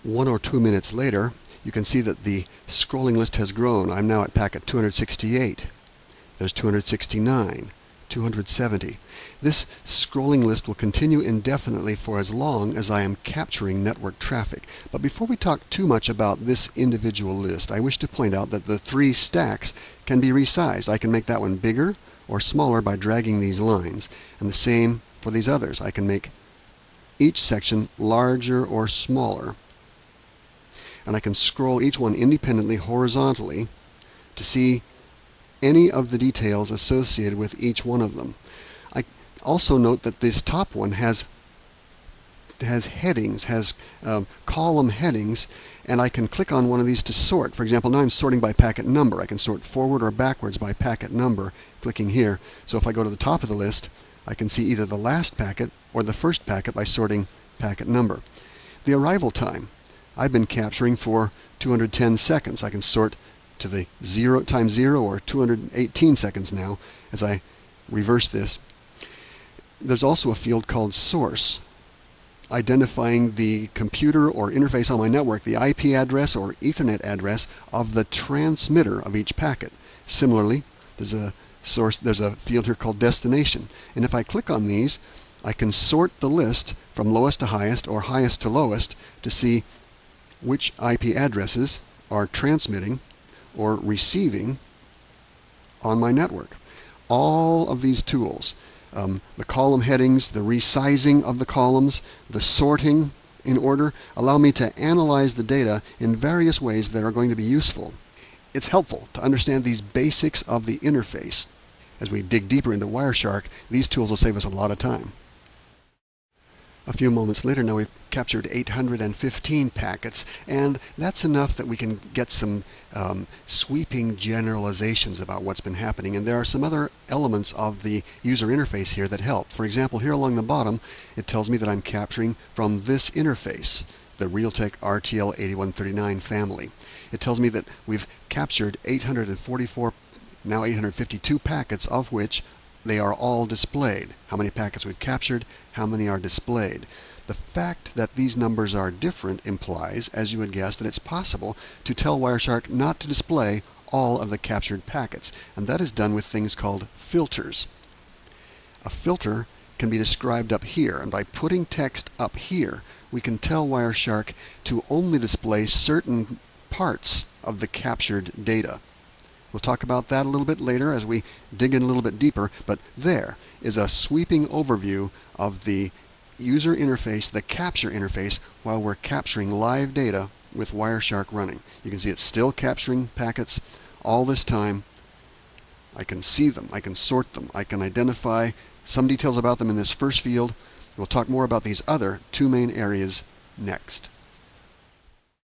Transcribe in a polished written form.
1 or 2 minutes later, you can see that the scrolling list has grown. I'm now at packet 268. There's 269, 270. This scrolling list will continue indefinitely for as long as I am capturing network traffic. But before we talk too much about this individual list, I wish to point out that the 3 stacks can be resized. I can make that one bigger or smaller by dragging these lines, and the same for these others. I can make each section larger or smaller, and I can scroll each one independently horizontally to see any of the details associated with each one of them. I also note that this top one has headings, has column headings, and I can click on one of these to sort. For example, now I'm sorting by packet number. I can sort forward or backwards by packet number, clicking here. So if I go to the top of the list, I can see either the last packet or the first packet by sorting packet number. The arrival time, I've been capturing for 210 seconds. I can sort to the time 0 or 218 seconds now as I reverse this. There's also a field called source, identifying the computer or interface on my network, the IP address or Ethernet address of the transmitter of each packet. Similarly, there's a field here called destination, and if I click on these, I can sort the list from lowest to highest or highest to lowest to see which IP addresses are transmitting or receiving on my network. All of these tools, the column headings, the resizing of the columns, the sorting in order, allow me to analyze the data in various ways that are going to be useful. It's helpful to understand these basics of the interface. As we dig deeper into Wireshark, these tools will save us a lot of time. A few moments later, now we've captured 815 packets, and that's enough that we can get some sweeping generalizations about what's been happening. And there are some other elements of the user interface here that help. For example, here along the bottom, it tells me that I'm capturing from this interface, the Realtek RTL8139 family. It tells me that we've captured 844, now 852 packets, of which they are all displayed. How many packets we've captured, how many are displayed. The fact that these numbers are different implies, as you would guess, that it's possible to tell Wireshark not to display all of the captured packets, and that is done with things called filters. A filter can be described up here, and by putting text up here, we can tell Wireshark to only display certain parts of the captured data. We'll talk about that a little bit later as we dig in a little bit deeper, but there is a sweeping overview of the user interface, the capture interface, while we're capturing live data with Wireshark running. You can see it's still capturing packets all this time. I can see them, I can sort them, I can identify some details about them in this first field. We'll talk more about these other 2 main areas next.